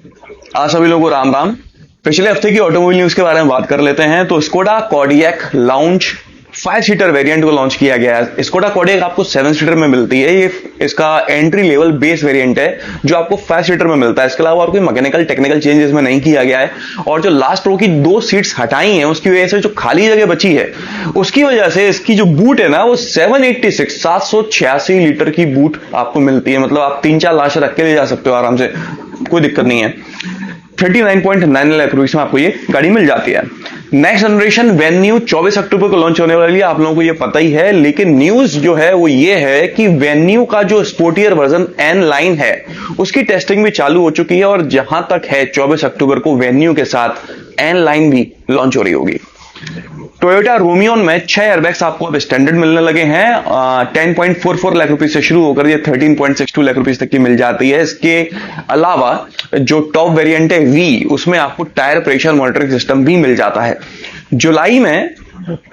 आज सभी लोगों को राम राम। पिछले हफ्ते की ऑटोमोबाइल न्यूज के बारे में बात कर लेते हैं। तो Skoda cardiac lounge 5 seater variant को लॉन्च किया गया है। स्कोडा कॉर्डियक आपको 7 सीटर में मिलती है। ये इसका एंट्री लेवल बेस वेरिएंट है जो आपको 5 सीटर में मिलता है। इसके अलावा और कोई मैकेनिकल टेक्निकल चेंज इसमें नहीं किया गया है। और जो लास्ट रो की 2 सीट्स हटाई हैं उसकी वजह से जो खाली जगह बची है उसकी वजह से इसकी जो बूट है ना वो 786 लीटर की बूट आपको मिलती है। मतलब आप 3-4 लाश रख के ले जा सकते हो आराम से, कोई दिक्कत नहीं है। 39.99 लाख रुपए में आपको ये गाड़ी मिल जाती है। नेक्स्ट जनरेशन वेन्यू 24 अक्टूबर को लॉन्च होने वाली है, आप लोगों को ये पता ही है। लेकिन न्यूज जो है वो ये है कि वेन्यू का जो स्पोर्टियर वर्जन एन लाइन है उसकी टेस्टिंग भी चालू हो चुकी है और जहां तक है 24 अक्टूबर को वेन्यू के साथ एन लाइन भी लॉन्च हो रही होगी। टोयोटा रोमियोन में 6 एयरबैग्स आपको अब स्टैंडर्ड मिलने लगे हैं। 10.44 लाख रुपए से शुरू होकर ये 13.62 लाख रुपए तक की मिल जाती है। इसके अलावा जो टॉप वेरिएंट है वी, उसमें आपको टायर प्रेशर मॉनिटरिंग सिस्टम भी मिल जाता है। जुलाई में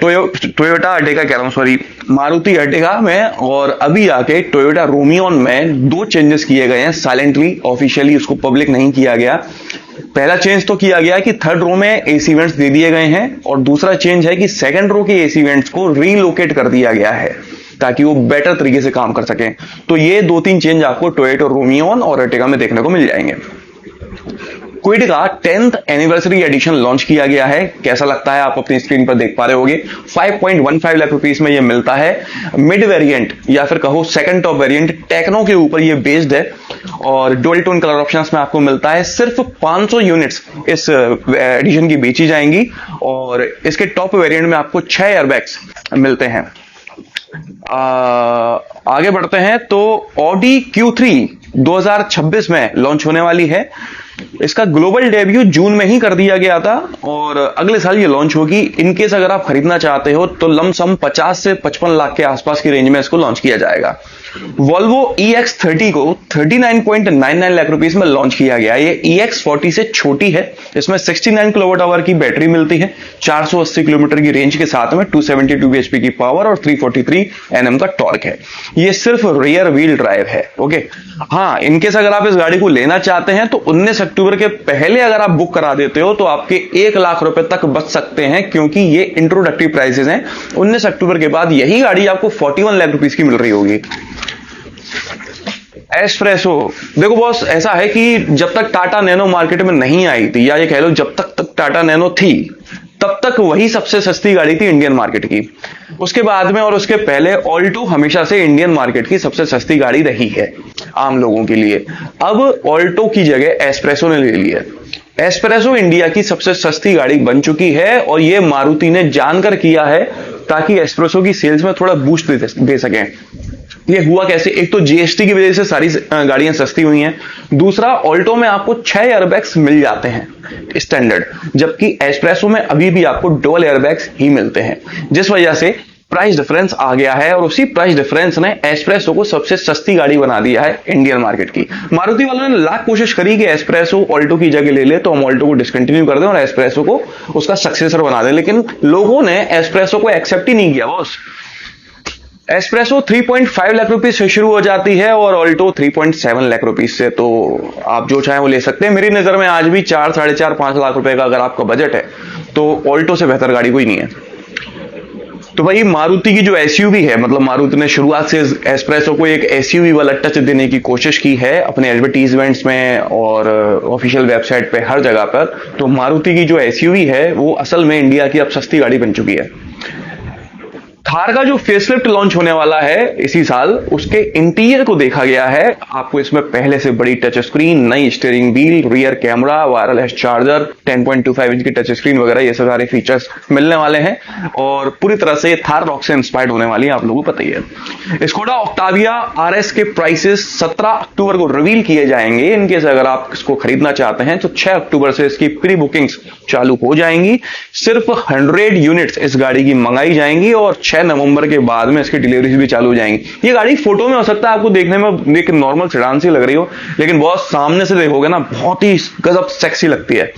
टोयोटा अर्टिगा कह रहा हूं, सॉरी, मारुति अर्टिगा में और अभी आके टोयोटा रोमियोन में 2 चेंजेस किए गए हैं साइलेंटली, ऑफिशियली उसको पब्लिक नहीं किया गया। पहला चेंज तो किया गया कि 3rd रो में एसी वेंट्स दे दिए गए हैं और दूसरा चेंज है कि 2nd रो के एसी वेंट्स को रीलोकेट कर दिया गया है ताकि वो बेटर तरीके से काम कर सकें। तो ये 2-3 चेंज आपको टोयोटा रोमियोन और अर्टिगा में देखने को मिल जाएंगे। क्विड का 10th एनिवर्सरी एडिशन लॉन्च किया गया है। कैसा लगता है आप अपनी स्क्रीन पर देख पा रहे होंगे। 5.15 लाख रुपीस में ये मिलता है। मिड वेरिएंट या फिर कहो सेकंड टॉप वेरिएंट टेक्नो के ऊपर ये बेस्ड है और डुअल टोन कलर ऑप्शंस में आपको मिलता है। सिर्फ 500 यूनिट्स इस एडिशन की बेची जाएंगी और इसके टॉप वेरिएंट में आपको 6 एयरबैग्स मिलते हैं। आगे बढ़ते हैं तो ऑडी Q3 2026 में लॉन्च होने वाली है। इसका ग्लोबल डेब्यू जून में ही कर दिया गया था और अगले साल ये लॉन्च होगी। इनकेस अगर आप खरीदना चाहते हो तो लमसम 50 से 55 लाख के आसपास की रेंज में इसको लॉन्च किया जाएगा। वोल्वो EX30 को 39.99 लाख रुपीस में लॉन्च किया गया। ये EX40 से छोटी है। इसमें 69 किलोवाट आवर की बैटरी मिलती है, 480 किलोमीटर की रेंज के साथ में 272 bhp की पावर और 343 Nm का टॉर्क है। ये सिर्फ रियर व्हील ड्राइव है। ओके, हाँ, इनकेस अगर आप इस गाड़ी को लेना चाहते हैं तो 19 अक्टूबर के पहले अगर आप बुक करा देते हो तो आपके 1 लाख रुपए तक बच सकते हैं, क्योंकि ये इंट्रोडक्टरी प्राइसेस हैं। 19 अक्टूबर के बाद यही गाड़ी आपको 41 लाख रुपीस की मिल रही होगी। एस्प्रेसो, देखो बॉस, ऐसा है कि जब तक टाटा नैनो मार्केट में नहीं आई थी, या ये कह लो जब तक टाटा नैनो थी तब तक वही सबसे सस्ती गाड़ी थी इंडियन मार्केट की। उसके बाद में और उसके पहले ऑल्टो हमेशा से इंडियन मार्केट की सबसे सस्ती गाड़ी रही है आम लोगों के लिए। अब ऑल्टो की जगह एस्प्रेसो ने ले ली है। एस्प्रेसो इंडिया की सबसे सस्ती गाड़ी बन चुकी है और ये मारुति ने जानकर किया है ताकि एस्प्रेसो की सेल्स में थोड़ा बूस्ट दे सकें। ये हुआ कैसे? एक तो जीएसटी की वजह से सारी गाड़ियां सस्ती हुई हैं। दूसरा, ऑल्टो में आपको 6 एयरबैग्स मिल जाते हैं स्टैंडर्ड, जबकि एस्प्रेसो में अभी भी आपको डबल एयरबैग्स ही मिलते हैं, जिस वजह से प्राइस डिफरेंस आ गया है और उसी प्राइस डिफरेंस ने एस्प्रेसो को सबसे सस्ती गाड़ी बना दिया है इंडियन मार्केट की। मारुति वालों ने लाख कोशिश करी कि एस्प्रेसो ऑल्टो की जगह ले ले तो हम ऑल्टो को डिसकंटिन्यू कर दें और एस्प्रेसो को उसका सक्सेसर बना दें, लेकिन लोगों ने एस्प्रेसो को एक्सेप्ट ही नहीं किया बॉस। एस्प्रेसो 3.5 लाख रुपीस से शुरू हो जाती है और ऑल्टो 3.7 लाख रुपीस से। तो आप जो चाहें वो ले सकते हैं। मेरी नजर में आज भी 4-5.5 लाख रुपए का अगर आपका बजट है तो ऑल्टो से बेहतर गाड़ी कोई नहीं है। तो भाई मारुति की जो एसयूवी है, मतलब मारुति ने शुरुआत से एस्प्रेसो को एक एसयूवी वाला टच देने की कोशिश की है अपने एडवर्टीजमेंट्स में और ऑफिशियल वेबसाइट पे हर जगह पर। तो मारुति की जो एसयूवी है वो असल में इंडिया की अब सस्ती गाड़ी बन चुकी है। थार का जो फेसलिफ्ट लॉन्च होने वाला है इसी साल, उसके इंटीरियर को देखा गया है। आपको इसमें पहले से बड़ी टच स्क्रीन, नई steering wheel, rear camera, wireless charger, 10.25 inch की टच स्क्रीन वगैरह ये सारे फीचर्स मिलने वाले हैं और पूरी तरह से थार रॉक से इंस्पायर्ड होने वाली है, आप लोगों को पता ही है। स्कोडा ऑक्टाविया आरएस के प्राइसेस 17 अक्टूबर को रिवील किए जाएंगे। इनकेस अगर आप इसको खरीदना चाहते हैं तो 6 अक्टूबर से इसकी प्री बुकिंग्स चालू हो जाएंगी। सिर्फ 100 यूनिट्स इस गाड़ी की मंगाई जाएंगी और 6 नवंबर के बाद में इसकी डिलीवरी भी चालू हो जाएंगी। ये गाड़ी फोटो में हो सकता है आपको देखने में एक नॉर्मल सेडान सी लग रही हो, लेकिन बहुत सामने से देखोगे ना बहुत ही गजब सेक्सी लगती है।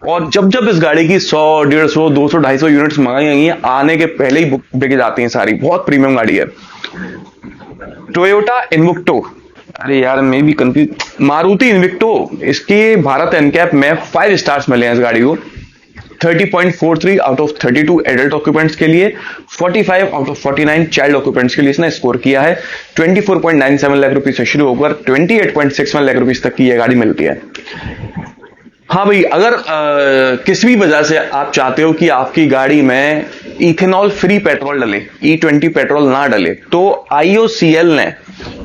और जब जब इस गाड़ी की 100, 150, 200, 250 यूनिट्स मंगाई गई हैं, आने के पहले ही बिक जाती हैं सारी। बहुत प्रीमियम गाड़ी है। टोयोटा इन्विक्टो अरे यार मैं भी कंफ्यूज। मारुति इन्विक्टो, इसके भारत एनकैप में 5 स्टार्स मिले हैं इस गाड़ी को। 30.43 आउट ऑफ 32 एडल्ट ऑक्यूपेंट्स के लिए, 45 आउट ऑफ 49 चाइल्ड ऑक्यूपेंट्स के लिए इसने स्कोर किया है। 24.97 लाख रुपए से शुरू होकर 28.61 लाख रुपए तक की यह गाड़ी मिलती है। हाँ भाई, अगर किसी भी वजह से आप चाहते हो कि आपकी गाड़ी में इथेनॉल फ्री पेट्रोल डले, E20 पेट्रोल ना डले, तो IOCL ने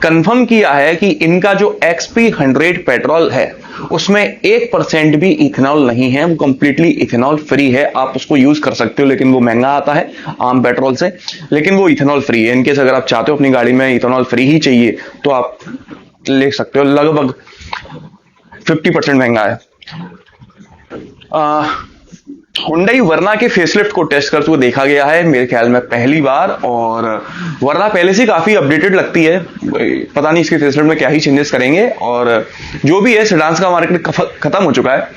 कंफर्म किया है कि इनका जो XP100 पेट्रोल है उसमें 1% भी इथेनॉल नहीं है, वो कंप्लीटली इथेनॉल फ्री है। आप उसको यूज कर सकते हो, लेकिन वो महंगा आता है आम पेट्रोल से, लेकिन वो इथेनॉल फ्री है। इनकेस अगर आप चाहते हो अपनी गाड़ी में इथेनॉल फ्री ही चाहिए तो आप ले सकते हो। लगभग 50% महंगा है। हुंडई वर्ना के फेसलिफ्ट को टेस्ट करते हुए देखा गया है मेरे ख्याल में पहली बार, और वर्ना पहले से काफी अपडेटेड लगती है। पता नहीं इसके फेसलिफ्ट में क्या ही चेंजेस करेंगे, और जो भी है सेडान्स का मार्केट खत्म हो चुका है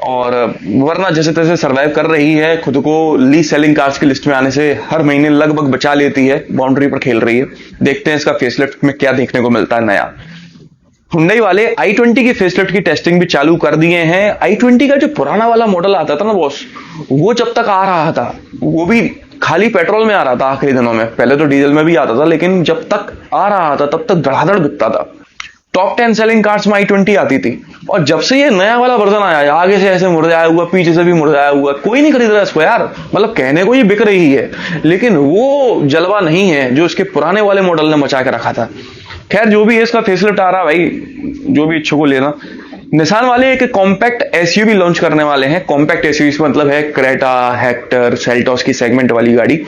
और वर्ना जैसे तैसे सरवाइव कर रही है, खुद को लीज सेलिंग कार्स की लिस्ट में आने से हर महीने लगभग बचा लेती है, बाउंड्री पर खेल रही है। देखते हैं इसका फेसलिफ्ट में क्या देखने को मिलता है नया। हुंडई वाले i20 के फेसलिफ्ट की टेस्टिंग भी चालू कर दिए हैं। i20 का जो पुराना वाला मॉडल आता था ना बॉस, वो जब तक आ रहा था वो भी खाली पेट्रोल में आ रहा था आखिरी दिनों में, पहले तो डीजल में भी आता था, लेकिन जब तक आ रहा था तब तक धड़ाधड़ बिकता था। टॉप 10 सेलिंग कार्स में i20 आती थी, और जब से ये नया वाला वर्जन आया, आगे से ऐसे मुरझाया हुआ, पीछे से भी मुरझाया हुआ, कोई नहीं खरीद रहा इसको यार। मतलब कहने को ये बिक रही है, लेकिन वो जलवा नहीं है जो इसके पुराने वाले मॉडल ने मचा के रखा था। खैर जो भी है, इसका फेसलिफ्ट आ रहा है भाई, जो भी इच्छुक को लेना। निसान वाले एक कॉम्पैक्ट एसयूवी लॉन्च करने वाले हैं। कॉम्पैक्ट एसयूवी मतलब है क्रेटा, हेक्टर, सेल्टॉस की सेगमेंट वाली गाड़ी।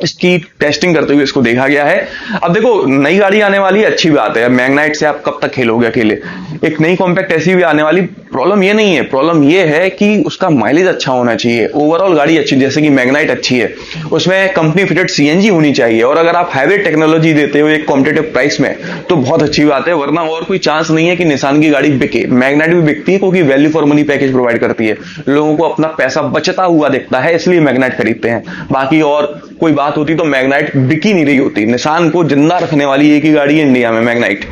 इसकी टेस्टिंग करते हुए इसको देखा गया है। अब देखो, नई गाड़ी आने वाली है, अच्छी बात है। मैग्नाइट से आप कब तक खेलोगे अकेले। एक नई कॉम्पैक्ट एसयूवी आने वाली, प्रॉब्लम ये नहीं है, प्रॉब्लम ये है कि उसका माइलेज अच्छा होना चाहिए, ओवरऑल गाड़ी अच्छी, जैसे कि मैग्नाइट अच्छी है, उसमें कंपनी फिटेड सीएनजी होनी चाहिए, और अगर आप हाईवे टेक्नोलॉजी देते हो एक कॉम्पिटेटिव प्राइस में तो बहुत अच्छी बात है, वरना और कोई चांस नहीं है कि निसान की गाड़ी बिके। मैग्नाइट भी बिकती है क्योंकि value for money package provide करती है, लोगों को अपना पैसा बचता हुआ दिखता है, इसलिए मैग्नाइट खरीदते हैं। बाकी और कोई बात होती तो मैग्नाइट बिकी नहीं रही होती। निसान को जिंदा रखने वाली एक ही गाड़ी है इंडिया में, मैग्नाइट।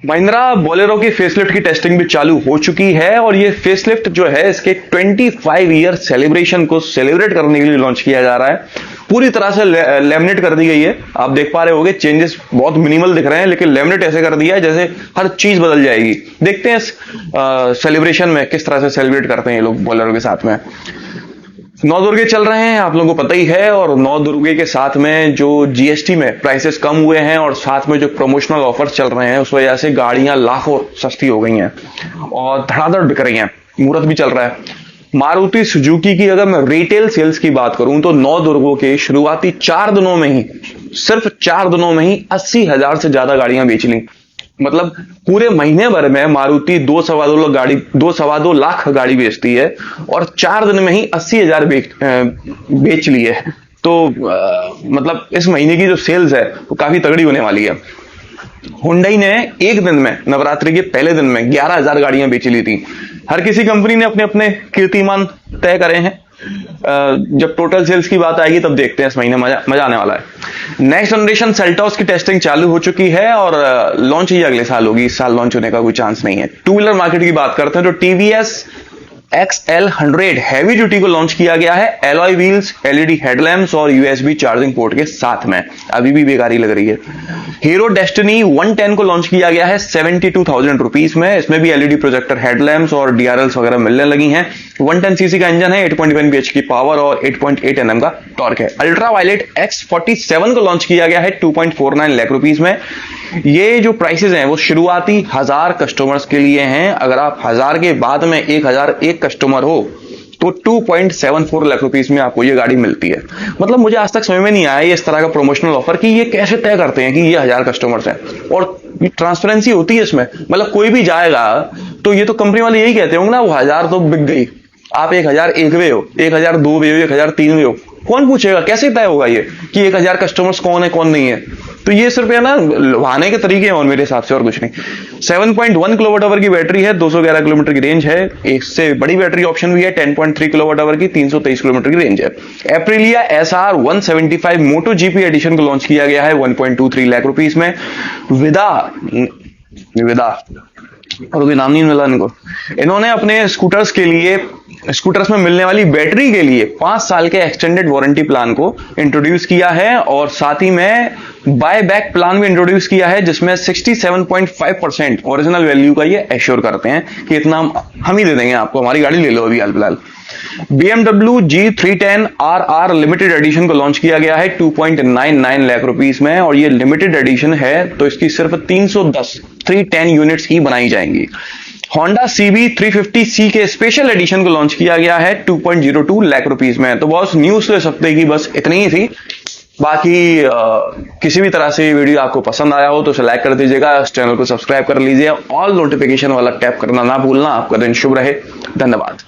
महिंद्रा बोलेरो की फेसलिफ्ट की टेस्टिंग भी चालू हो चुकी है, और ये फेसलिफ्ट जो है इसके 25 ईयर सेलिब्रेशन को सेलिब्रेट करने के लिए लॉन्च किया जा रहा है। पूरी तरह से लेमिनेट कर दी गई है, आप देख पा रहे होंगे, चेंजेस बहुत मिनिमल दिख रहे हैं, लेकिन लेमिनेट ऐसे कर दिया है जैसे हर चीज बदल जाएगी। देखते हैं इस सेलिब्रेशन में किस तरह से सेलिब्रेट करते हैं ये लोग बोलेरो के साथ में। 9 दुर्गे चल रहे हैं, आप लोगों को पता ही है, और 9 दुर्गे के साथ में जो जीएसटी में प्राइसेस कम हुए हैं और साथ में जो प्रमोशनल ऑफर्स चल रहे हैं, उस वजह से गाड़ियां लाखों सस्ती हो गई हैं और धड़ाधड़ बिक रही हैं। मुहूर्त भी चल रहा है। मारुति सुजुकी की अगर मैं रिटेल सेल्स की बात करूं तो 9 दुर्गों के शुरुआती 4 दिनों में ही, सिर्फ 4 दिनों में ही 80,000 से ज्यादा गाड़ियां बेच ली। मतलब पूरे महीने भर में मारुति 2.25 लाख गाड़ी बेचती है, और 4 दिन में ही 80,000 बेच ली है। तो मतलब इस महीने की जो सेल्स है वो काफी तगड़ी होने वाली है। हुंडई ने एक दिन में, नवरात्रि के पहले दिन में 11,000 गाड़ियां बेच ली थी। हर किसी कंपनी ने अपने अपने कीर्तिमान तय करे हैं। जब टोटल सेल्स की बात आएगी तब देखते हैं, इस महीने मजा आने वाला है। नेक्स्ट जनरेशन सेल्टॉस की टेस्टिंग चालू हो चुकी है, और लॉन्च ही अगले साल होगी, इस साल लॉन्च होने का कोई चांस नहीं है। टू व्हीलर मार्केट की बात करते हैं तो टीवीएस XL100 हैवी ड्यूटी को लॉन्च किया गया है, एलॉय व्हील्स, एलईडी हेडलैम्प्स और यूएसबी चार्जिंग पोर्ट के साथ में। अभी भी बेकारी लग रही है। हीरो डेस्टिनी 110 को लॉन्च किया गया है 72,000 रुपीज में। इसमें भी एलईडी प्रोजेक्टर हेडलैम्प्स और डीआरएल्स वगैरह मिलने लगी हैं। 110 सीसी का इंजन है, 8.1 बीएच की पावर और 8.8 Nm का टॉर्क है। अल्ट्रा वायलेट X47 को लॉन्च किया गया है 2.49 लाख रुपीज में। ये जो प्राइसेस हैं वो शुरुआती 1000 कस्टमर्स के लिए हैं। अगर आप 1000 के बाद में 1001 कस्टमर हो तो 2.74 लाख रुपीस में आपको ये गाड़ी मिलती है। मतलब मुझे आज तक समझ में नहीं आया ये इस तरह का प्रमोशनल ऑफर कि ये कैसे तय करते हैं कि ये 1000 कस्टमर्स हैं, और ट्रांसपेरेंसी होती है इसमें। मतलब कोई भी जाएगा तो ये तो कंपनी वाले यही कहते होंगे ना, वो 1000 तो बिक गई, आप 1001वें हो, 1002वें हो, 1003वें हो, कौन पूछेगा? कैसे तय होगा ये कि 1000 कस्टमर्स कौन है कौन नहीं है? तो ये सिर्फ है ना लुभाने के तरीके हैं और मेरे हिसाब से और कुछ नहीं। 7.1 किलोवाट आवर की बैटरी है, 211 किलोमीटर की रेंज है। इससे बड़ी बैटरी ऑप्शन भी है 10.3 किलोवाट आवर की, 323 किलोमीटर की रेंज है। एप्रिलिया SR 175 मोटो जीपी एडिशन को लॉन्च किया गया है 1.23 लाख रुपीस में। विदा और कोई नाम नहीं मिला इनको। इन्होंने अपने स्कूटर्स में मिलने वाली बैटरी के लिए 5 साल के एक्सटेंडेड वारंटी प्लान को इंट्रोड्यूस किया है और साथ ही में बाय बैक प्लान भी इंट्रोड्यूस किया है, जिसमें 67.5% ओरिजिनल वैल्यू का ये एश्योर करते हैं कि इतना हम ही दे देंगे आपको, हमारी गाड़ी ले लो अभी हाल फिलहाल। BMW G310 RR limited edition को लॉन्च किया गया है 2.99 लाख रुपीस में और ये लिमिटेड एडिशन है तो इसकी सिर्फ 310 यूनिट्स ही बनाई जाएंगी। Honda CB 350C के स्पेशल एडिशन को लॉन्च किया गया है 2.02 लाख रुपीस में। तो बॉस न्यूज तो इस हफ्ते की बस इतनी ही थी। बाकी किसी भी तरह से वीडियो आपको पसंद आया हो तो उसे लाइक कर दीजिएगा, इस चैनल को सब्सक्राइब कर लीजिए, ऑल नोटिफिकेशन वाला टैप करना ना भूलना। आपका दिन शुभ रहे, धन्यवाद।